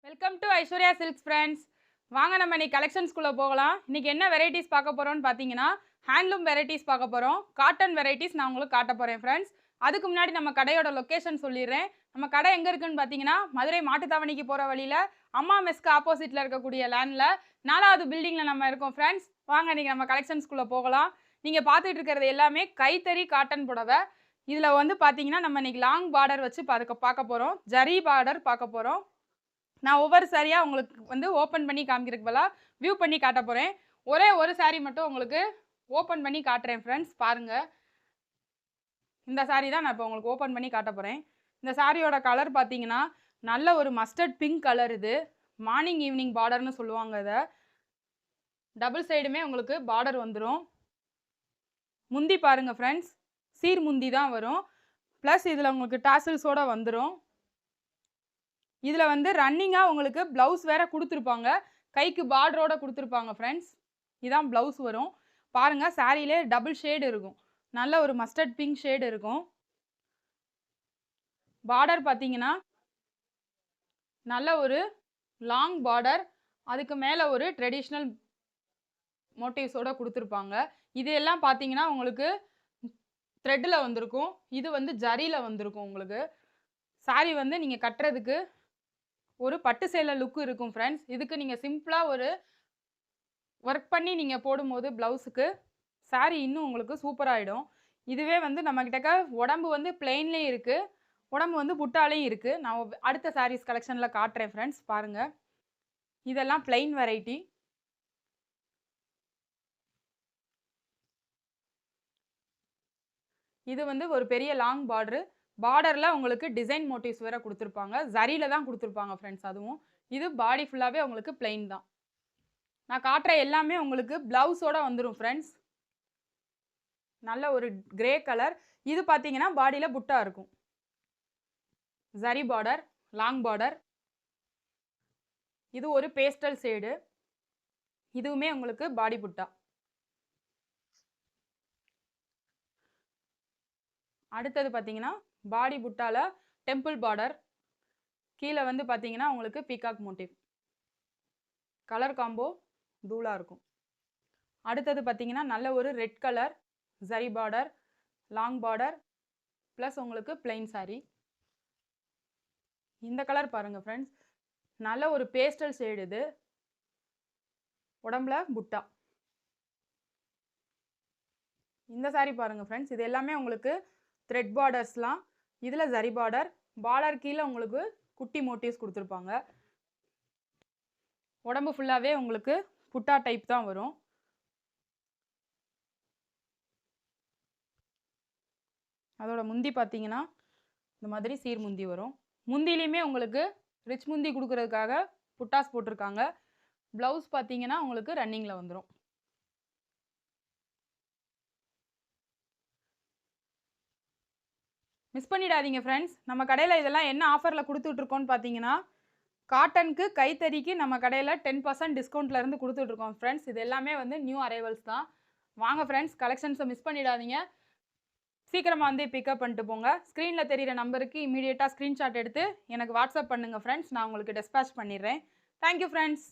Welcome to Aishwarya silks friends. வாங்க நம்ம இன்னைக்கு கலெக்ஷன்ஸ்குள்ளே போகலாம். இன்றைக்கி என்ன வெரைட்டிஸ் பார்க்க போகிறோன்னு பார்த்தீங்கன்னா ஹேண்ட்லூம் வெரைட்டிஸ் பார்க்க போகிறோம். காட்டன் வெரைட்டிஸ் நான் உங்களுக்கு காட்ட போகிறேன் ஃப்ரெண்ட்ஸ். அதுக்கு முன்னாடி நம்ம கடையோட லொக்கேஷன் சொல்லிடுறேன். நம்ம கடை எங்கே இருக்குன்னு பார்த்தீங்கன்னா மதுரை மாட்டுத்தாவணிக்கு போகிற வழியில் அம்மா மெஸ்க்கு ஆப்போசிட்டில் இருக்கக்கூடிய லேண்டில் 4வது பில்டிங்கில் நம்ம இருக்கோம் ஃப்ரெண்ட்ஸ். வாங்க இன்றைக்கி நம்ம கலெக்ஷன்ஸ்குள்ளே போகலாம். நீங்கள் பார்த்துட்டு இருக்கிறது எல்லாமே கைத்தறி காட்டன் புடவை. இதில் வந்து பார்த்தீங்கன்னா நம்ம இன்றைக்கி லாங் பார்டர் வச்சு பார்க்க போகிறோம். ஜரி பார்டர் பார்க்க போகிறோம். நான் ஒவ்வொரு சாரியாக உங்களுக்கு வந்து ஓப்பன் பண்ணி காமிக்கிறதுக்கு பதிலாக வியூ பண்ணி காட்ட போகிறேன். ஒரே ஒரு சாரீ மட்டும் உங்களுக்கு ஓப்பன் பண்ணி காட்டுறேன் ஃப்ரெண்ட்ஸ். பாருங்கள், இந்த சாரீ தான் நான் இப்போ உங்களுக்கு ஓப்பன் பண்ணி காட்ட போகிறேன். இந்த சாரியோட கலர் பார்த்தீங்கன்னா நல்ல ஒரு மஸ்டர்ட் பிங்க் கலர். இது மார்னிங் ஈவினிங் பார்டர்னு சொல்லுவாங்க. இதை டபுள் சைடுமே உங்களுக்கு பார்டர் வந்துடும். முந்தி பாருங்கள் ஃப்ரெண்ட்ஸ், சீர் முந்தி தான் வரும். ப்ளஸ் இதில் உங்களுக்கு டாசில்ஸோடு வந்துடும். இதில் வந்து ரன்னிங்காக உங்களுக்கு ப்ளவுஸ் வேறு கொடுத்துருப்பாங்க. கைக்கு பார்டரோடு கொடுத்துருப்பாங்க ஃப்ரெண்ட்ஸ். இதுதான் ப்ளவுஸ் வரும். பாருங்கள், சாரியிலே டபுள் ஷேடு இருக்கும். நல்ல ஒரு மஸ்டர்ட் பிங்க் ஷேடு இருக்கும். பார்டர் பார்த்தீங்கன்னா நல்ல ஒரு லாங் பார்டர். அதுக்கு மேலே ஒரு ட்ரெடிஷ்னல் மோட்டிவ்ஸோடு கொடுத்துருப்பாங்க. இது எல்லாம் பார்த்தீங்கன்னா உங்களுக்கு த்ரெட்டில் வந்திருக்கும். இது வந்து ஜரியில் வந்திருக்கும். உங்களுக்கு சாரி வந்து நீங்கள் கட்டுறதுக்கு ஒரு பட்டு சேலை லுக்கு இருக்கும் ஃப்ரெண்ட்ஸ். இதுக்கு நீங்கள் சிம்பிளாக ஒரு ஒர்க் பண்ணி நீங்கள் போடும்போது ப்ளவுஸுக்கு சாரீ இன்னும் உங்களுக்கு சூப்பராகிடும். இதுவே வந்து நம்மக்கிட்ட உடம்பு வந்து பிளெயின்லேயும் இருக்குது, உடம்பு வந்து புட்டாலையும் இருக்குது. நான் அடுத்த சாரீஸ் கலெக்ஷனில் காட்டுறேன் ஃப்ரெண்ட்ஸ். பாருங்கள், இதெல்லாம் பிளெயின் வெரைட்டி. இது வந்து ஒரு பெரிய லாங் பார்டரு. பார்டரில் உங்களுக்கு டிசைன் மோட்டிவ்ஸ் வேறு கொடுத்துருப்பாங்க. ஜரியில் தான் கொடுத்துருப்பாங்க ஃப்ரெண்ட்ஸ். அதுவும் இது பாடி ஃபுல்லாகவே உங்களுக்கு பிளெயின் தான். நான் காட்டுற எல்லாமே உங்களுக்கு ப்ளவுஸோடு வந்துடும் ஃப்ரெண்ட்ஸ். நல்ல ஒரு கிரே கலர். இது பார்த்தீங்கன்னா பாடியில் புட்டா இருக்கும். Zari border, long border. இது ஒரு பேஸ்டல் ஷேடு. இதுவுமே உங்களுக்கு பாடி புட்டா. அடுத்தது பார்த்தீங்கன்னா பாடி புட்டால டெம்பிள் பார்டர். கீழே வந்து பார்த்தீங்கன்னா உங்களுக்கு பீகாக் மோட்டிவ். கலர் காம்போ தூளாக இருக்கும். அடுத்தது பார்த்தீங்கன்னா நல்ல ஒரு red colour zari border, long border plus உங்களுக்கு பிளெயின் சாரி. இந்த கலர் பாருங்கள் ஃப்ரெண்ட்ஸ், நல்ல ஒரு பேஸ்டல் ஷேடு. இது உடம்புல புட்டா. இந்த சாரி பாருங்கள் ஃப்ரெண்ட்ஸ், இது எல்லாமே உங்களுக்கு த்ரெட் பார்டர்ஸ்லாம். இதில் ஜரி பார்டர், பார்டர் கீழே உங்களுக்கு குட்டி மோட்டிவ்ஸ் கொடுத்துருப்பாங்க. உடம்பு ஃபுல்லாகவே உங்களுக்கு புட்டா டைப் தான் வரும். அதோட முந்தி பார்த்தீங்கன்னா இந்த மாதிரி சீர் முந்தி வரும். முந்திலையுமே உங்களுக்கு ரிச் முந்தி கொடுக்கறதுக்காக புட்டாஸ் போட்டிருக்காங்க. ப்ளவுஸ் பார்த்தீங்கன்னா உங்களுக்கு ரன்னிங்கில் வந்துடும். மிஸ் பண்ணிடாதீங்க ஃப்ரெண்ட்ஸ். நம்ம கடையில் இதெல்லாம் என்ன ஆஃபரில் கொடுத்துட்ருக்கோன்னு பார்த்தீங்கன்னா காட்டனுக்கு கைத்தறிக்கு நம்ம கடையில் 10% டிஸ்கவுண்ட்லேருந்து கொடுத்துட்ருக்கோம் ஃப்ரெண்ட்ஸ். இது எல்லாமே வந்து நியூ அரைவல்ஸ் தான். வாங்க ஃப்ரெண்ட்ஸ், கலெக்ஷன்ஸை மிஸ் பண்ணிடாதீங்க. சீக்கிரமாக வந்து பிக்கப் பண்ணிட்டு போங்க. ஸ்க்ரீனில் தெரிகிற நம்பருக்கு இமீடியட்டாக ஸ்க்ரீன்ஷாட் எடுத்து எனக்கு வாட்ஸ்அப் பண்ணுங்கள் ஃப்ரெண்ட்ஸ். நான் உங்களுக்கு டிஸ்பேச் பண்ணிடுறேன். Thank you friends.